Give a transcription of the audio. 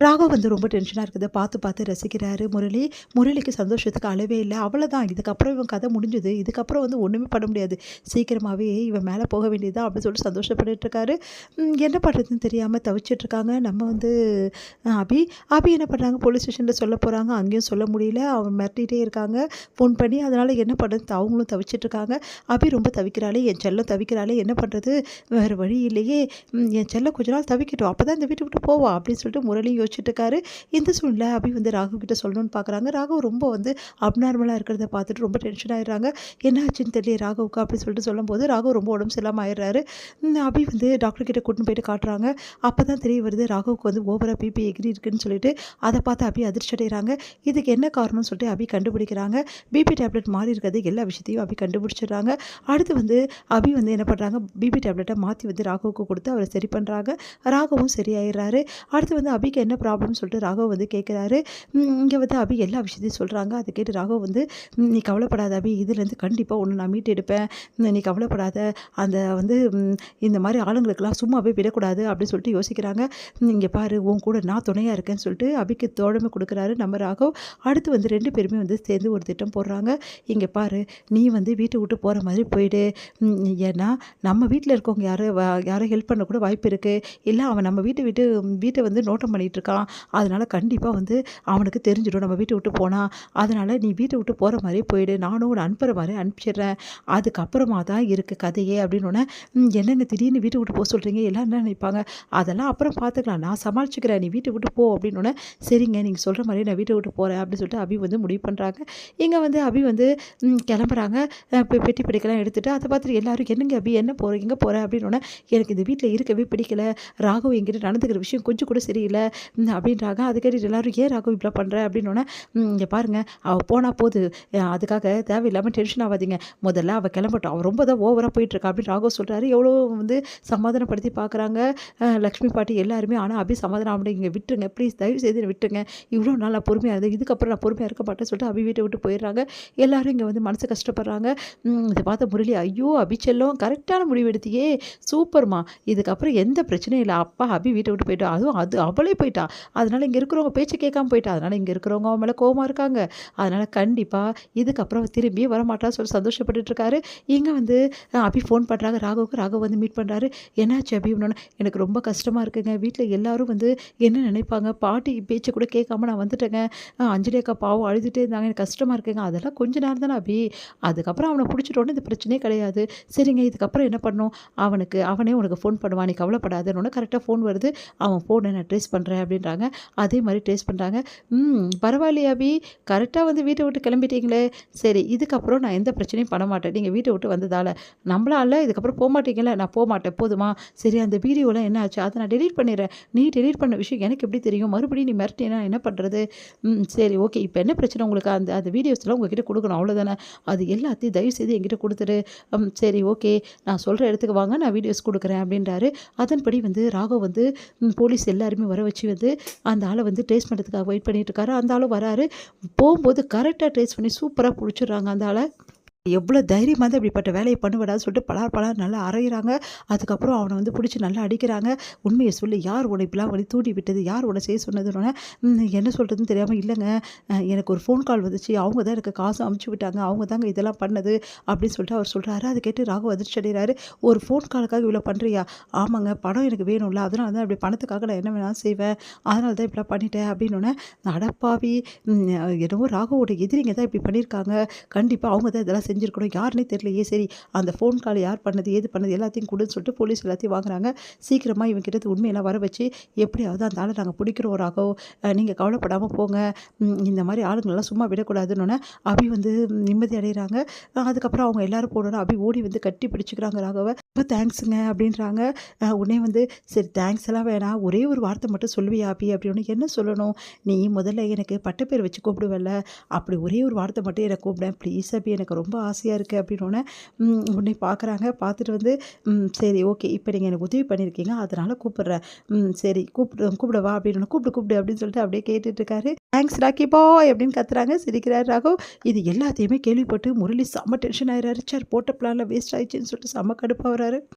ராகவ் வந்து ரொம்ப டென்ஷனாக இருக்குத பார்த்து பார்த்து ரசிக்கிறாரு முரளி. முரளிக்கு சந்தோஷத்துக்கு அளவே இல்லை. அவ்வளோதான், இதுக்கப்புறம் இவன் கதை முடிஞ்சுது, இதுக்கப்புறம் வந்து ஒன்றுமே பண்ண முடியாது, சீக்கிரமாகவே இவன் மேலே போக வேண்டியதுதான் அப்படின்னு சொல்லிட்டு சந்தோஷப்பட்டுட்டு இருக்காரு. என்ன பண்ணுறதுன்னு தெரியாமல் தவிச்சிட்ருக்காங்க. நம்ம வந்து அபி அபி என்ன பண்ணுறாங்க, போலீஸ் ஸ்டேஷனில் சொல்ல போகிறாங்க. அங்கேயும் சொல்ல முடியல, அவன் மிரட்டிகிட்டே இருக்காங்க ஃபோன் பண்ணி. அதனால் என்ன பண்ணுறது அவங்களும் தவிச்சிட்ருக்காங்க. அபி ரொம்ப தவிக்கிறாளே, என் செல்லம் தவிக்கிறாளே, என்ன பண்ணுறது, வேறு வழி இல்லையே, என் செல்லம் கொஞ்ச நாள் தவிக்கட்டும், அப்போ தான் இந்த வீட்டை விட்டு போவா அப்படின்னு சொல்லிட்டு முரளியும் யோசிச்சுட்டு இருக்காரு. இந்த சூழ்நிலை அபி வந்து ராகவ் கிட்ட சொல்லணும்னு பார்க்குறாங்க. ராகவ் ரொம்ப வந்து அப்நார்மலாக இருக்கிறத பார்த்துட்டு ரொம்ப டென்ஷன் ஆகிடுறாங்க. என்ன ஆச்சுன்னு தெரியல ராகவுக்கு அப்படின்னு சொல்லிட்டு சொல்லும்போது ராகவ் ரொம்ப உடம்பு சரியில்லாமல் ஆயிடுறாரு. அபி வந்து டாக்டர் கிட்ட கூட்டின்னு போயிட்டு காட்டுறாங்க. அப்போ தான் தெரிய வருது ராகவுக்கு வந்து ஓவராக பிபி எகிரி இருக்குன்னு சொல்லிட்டு. அதை பார்த்து அபி அதிர்ச்சி அடைகிறாங்க. இதுக்கு என்ன காரணம்னு சொல்லிட்டு அபி கண்டுபிடிக்கிறாங்க. பிபி டேப்லெட் மாறி இருக்கிறது எல்லா விஷயத்தையும் அபி கண்டுபிடிச்சிடுறாங்க. அடுத்து வந்து அபி வந்து என்ன பண்ணுறாங்க, பிபி டேப்லெட்டை மாற்றி வந்து ராகவுக்கு கொடுத்து அவரை சரி பண்ணுறாங்க. ராகவும் சரியாயிடுறாரு. அடுத்து வந்து அபிக்கு என்ன ப்ராப்ளம்னு சொல்லிட்டு ராகவ் வந்து கேட்குறாரு. இங்கே வந்து அபி எல்லா விஷயத்தையும் சொல்கிறாங்க. அதை கேட்டு ராகவ் வந்து நீ கவலைப்படாத அபி, இதுலேருந்து கண்டிப்பாக ஒன்று நான் மீட்டு எடுப்பேன், நீ கவலைப்படாத, அந்த வந்து இந்த மாதிரி ஆளுங்களுக்கெல்லாம் சும்மாவே விடக்கூடாது அப்படின்னு சொல்லிட்டு யோசிக்கிறாங்க. இங்கே பாரு, உன் கூட நான் துணையாக இருக்கேன்னு சொல்லிட்டு அபிக்கு தோழமை கொடுக்குறாரு நம்ம ராகவ். அடுத்து வந்து 2 பேருமே வந்து சேர்ந்து ஒரு திட்டம் போடுறாங்க. இங்கே பாரு, நீ வந்து வீட்டை விட்டு போகிற மாதிரி போயிடு, ஏன்னா நம்ம வீட்டில் இருக்கவங்க யாரும் ஹெல்ப் பண்ண கூட வாய்ப்பு இருக்குது, இல்லை அவன் நம்ம வீட்டை வந்து நோட்டம் பண்ணிகிட்டு இருக்கான், அதனால் கண்டிப்பாக வந்து அவனுக்கு தெரிஞ்சிடும் நம்ம வீட்டை விட்டு போனால், அதனால் நீ வீட்டை விட்டு போகிற மாதிரி போயிடு, நானும் உன்னை அனுப்புகிற மாதிரி அனுப்பிச்சிடுறேன், அதுக்கப்புறமா தான் இருக்குது கதையே அப்படின்னோடனே, என்னங்க திடீர்னு வீட்டை விட்டு போக சொல்கிறீங்க, எல்லாம் என்ன நினைப்பாங்க, அதெல்லாம் அப்புறம் பார்த்துக்கலாம், நான் சமாளிச்சுக்கிறேன், நீ வீட்டை விட்டு போ அப்படின்னோடனே, சரிங்க நீங்கள் சொல்கிற மாதிரி நான் வீட்டை விட்டு போகிறேன் அப்படின்னு சொல்லிட்டு அபி வந்து முடிவு பண்ணுறாங்க. இங்கே வந்து அபி வந்து கிளம்புறாங்க. பெட்டி படிக்கலாம் எடுத்துகிட்டு. அதை பார்த்துட்டு எல்லாரும் என்னங்க அபி என்ன போகிற எங்கே போகிற அப்படின்னோடனே, எனக்கு இந்த வீட்டில் இருக்கவே பிடிக்கல, ராகவ் என்கிட்ட நடந்துக்கிற விஷயம் கொஞ்சம் கூட சரியில்லை அப்படின்றாங்க. அது கேட்டு எல்லாரும் ஏன் ராகவ் இப்படி பண்ணுற அப்படின்னோடனே, இங்கே பாருங்கள், அவள் போனால் போது, அதுக்காக தேவையில்லாமல் டென்ஷன் ஆகாதீங்க, முதல்ல அவள் கிளம்பட்டும், அவள் ரொம்ப தான் ஓவராக போயிட்டுருக்கா அப்படின்னு ராகவ் சொல்கிறாரு. எவ்வளோ வந்து சமாதானப்படுத்தி பார்க்குறாங்க லக்ஷ்மி பாட்டி எல்லாருமே. ஆனால் அபி சமாதானம் அப்படி இங்கே விட்டுருங்க ப்ளீஸ், தயவு செய்து விட்டுருங்க, இவ்வளோ நாள் நான் பொறுமையாக இருந்தேன், இதுக்கப்புறம் நான் பொறுமையாக இருக்க மாட்டேன்னு சொல்லிட்டு அபி வீட்டை விட்டு போயிடுறாங்க. எல்லாரும் இங்கே வந்து மனசு கஷ்டப்படுறாங்க. இதை பார்த்த முரளி, ஐயோ அபி செல்லம் கரெக்டான முடிவு எடுத்தியே, சூப்பர்மா, இதுக்கப்புறம் எந்த பிரச்சனையும் இல்லை, அப்பா அபி வீட்டை விட்டு போயிட்டா, அதுவும் அவளே போயிட்டா, அதனால் இங்கே இருக்கிறவங்க பேச்சு கேட்காம போயிட்டா, அதனால் இங்கே இருக்கிறவங்க அவன் மேலே கோவமாக இருக்காங்க, அதனால் கண்டிப்பாக இதுக்கப்புறம் திரும்பி வரமாட்டான்னு சொல்லி சந்தோஷப்பட்டுட்டு இருக்காரு. இங்கே வந்து அபி ஃபோன் பண்ணுறாங்க ராகவுக்கு. ராகவ் வந்து மீட் பண்ணுறாரு. என்னாச்சு அபி அப்படின்னா, எனக்கு ரொம்ப கஷ்டமாக இருக்குங்க, வீட்டில் எல்லாரும் வந்து என்ன நினைப்பாங்க, பாட்டி பேச்சை கூட கேட்காம நான் வந்துட்டேங்க, அஞ்சலி அக்கா பாவம் அழுதுகிட்டே இருந்தாங்க, எனக்கு கஷ்டமாக இருக்குங்க, அதெல்லாம் கொஞ்ச நேரம் தானே அபி, அதுக்கப்புறம் அவனை பிடிச்சிட்டோன்னு இந்த பிரச்சனையே கிடையாது, சரிங்க இதுக்கப்புறம் என்ன பண்ணணும், அவனே உனக்கு ஃபோன் பண்ணுவான், நீ கவலைப்படாதுன்னு கரெக்டாக ஃபோன் வருது, அவன் ஃபோனை நான் ட்ரேஸ் பண்ணுறேன் அப்படின்றாங்க. அதே மாதிரி ட்ரேஸ் பண்ணுறாங்க. பரவாயில்லையா அபி, கரெக்டாக வந்து வீட்டை விட்டு கிளம்பிட்டீங்களே, சரி இதுக்கப்புறம் நான் எந்த பிரச்சனையும் பண்ண மாட்டேன், நீங்கள் வீட்டை விட்டு வந்ததால் நம்மளால இதுக்கப்புறம் போக மாட்டீங்களே, நான் போக மாட்டேன் போதுமா, சரி அந்த வீடியோலாம் என்ன ஆச்சு, அதை நான் டெலீட் பண்ணிடுறேன், நீ டெலீட் பண்ண விஷயம் எனக்கு எப்படி தெரியும், மறுபடியும் நீ மிரட்டினா என்ன பண்ணுறது, சரி ஓகே இப்போ என்ன பிரச்சனை உங்களுக்கு, அந்த வீடியோஸ்லாம் உங்ககிட்ட கொடுக்கணும் அவ்வளோதானே, அது எல்லாத்தையும் தயவு செய்து என்கிட்ட கொடுத்துரு, சரி ஓகே நான் சொல்கிற இடத்துக்கு வாங்க, நான் வீடியோஸ் கொடுக்குறேன் அப்படின்றாரு. அதன்படி வந்து ராகவ் வந்து போலீஸ் எல்லாருமே வர வச்சு வந்து அந்த ஆளை வந்து ட்ரேஸ் பண்ணுறதுக்காக வெயிட் பண்ணிட்டு இருக்காரு. அந்த ஆளும் வராரு. போகும்போது கரெக்டாக ட்ரேஸ் பண்ணி சூப்பராக பிடிச்சிடுறாங்க அந்த ஆளை. எவ்வளோ தைரியமாக தான் இப்படிப்பட்ட வேலையை பண்ணுவடான்னு சொல்லிட்டு பலார் நல்லா அரைகிறாங்க. அதுக்கப்புறம் அவனை வந்து பிடிச்சி நல்லா அடிக்கிறாங்க. உண்மையை சொல்லி, யார் உன்னை இப்படிலாம் வந்து தூண்டி விட்டது, யார் உன்னை செய்ய சொன்னதுன்னு என்ன சொல்கிறதுன்னு தெரியாமல், இல்லைங்க எனக்கு ஒரு ஃபோன் கால் வந்துச்சு, அவங்க தான் எனக்கு காசு அமுச்சு விட்டாங்க, அவங்க தாங்க இதெல்லாம் பண்ணது அப்படின்னு சொல்லிட்டு அவர் சொல்கிறாரு. அதை கேட்டு ராகவ் அதிர்ச்சி அடைகிறாரு. ஒரு ஃபோன் காலுக்காக இவ்வளோ பண்ணுறியா, ஆமாங்க பணம் எனக்கு வேணும்ல, அதனால தான் அப்படி பணத்துக்காக நான் என்ன வேணாலும் செய்வேன், அதனால தான் இப்படிலாம் பண்ணிட்டேன் அப்படின்னோடனே, அடப்பாவி என்னவோ ராகவோட எதிரிங்க தான் இப்படி பண்ணியிருக்காங்க, கண்டிப்பாக அவங்க தான் இதெல்லாம் செஞ்சுருக்கணும், யாருன்னே தெரியலையே, சரி அந்த ஃபோன் கால் யார் பண்ணது ஏது பண்ணது எல்லாத்தையும் கொடுன்னு சொல்லிட்டு போலீஸ் எல்லாத்தையும் வாங்குறாங்க. சீக்கிரமாக இவங்கிட்ட உண்மையெல்லாம் வர வச்சு எப்படியாவது அந்த ஆளை நாங்கள் பிடிக்கிறோம் ராகவ், நீங்கள் கவலைப்படாமல் போங்க, இந்த மாதிரி ஆளுங்களெல்லாம் சும்மா விடக்கூடாதுன்னு அபி வந்து நிம்மதி அடைகிறாங்க. அதுக்கப்புறம் அவங்க எல்லாரும் போனோன்னா அபி ஓடி வந்து கட்டி பிடிச்சிக்கிறாங்க ராகவை. ரொம்ப தேங்க்ஸுங்க அப்படின்றாங்க. உடனே வந்து சரி தேங்க்ஸ் எல்லாம் வேணாம், ஒரே ஒரு வார்த்தை மட்டும் சொல்லுவியா அபி அப்படின்னு, என்ன சொல்லணும், நீ முதல்ல எனக்கு பட்டப்பேர் வச்சு கூப்பிடுவல்ல, அப்படி ஒரே ஒரு வார்த்தை மட்டும் எனக்கு கூப்பிடேன் ப்ளீஸ் அபி, எனக்கு ரொம்ப ஆசையாக இருக்குது அப்படின்னோடனே உடனே பார்க்குறாங்க. பார்த்துட்டு வந்து சரி ஓகே இப்போ நீங்கள் எனக்கு உதவி பண்ணியிருக்கீங்க அதனால் கூப்பிட்றேன், சரி கூப்பிடவா அப்படின்னு, கூப்பிடு அப்படின்னு சொல்லிட்டு அப்படியே கேட்டுட்ருக்காரு. தேங்க்ஸ் ராக்கி பாய் அப்படின்னு கத்துறாங்க. சிரிக்கிறார் ராகவ். இது எல்லாத்தையுமே கேள்விப்பட்டு முரளி செம்ம டென்ஷன் ஆயிடுறாரு. சார் போட்ட பிளானில் வேஸ்ட் ஆயிடுச்சுன்னு சொல்லிட்டு செம்ம கடுப்பாகிறாரு.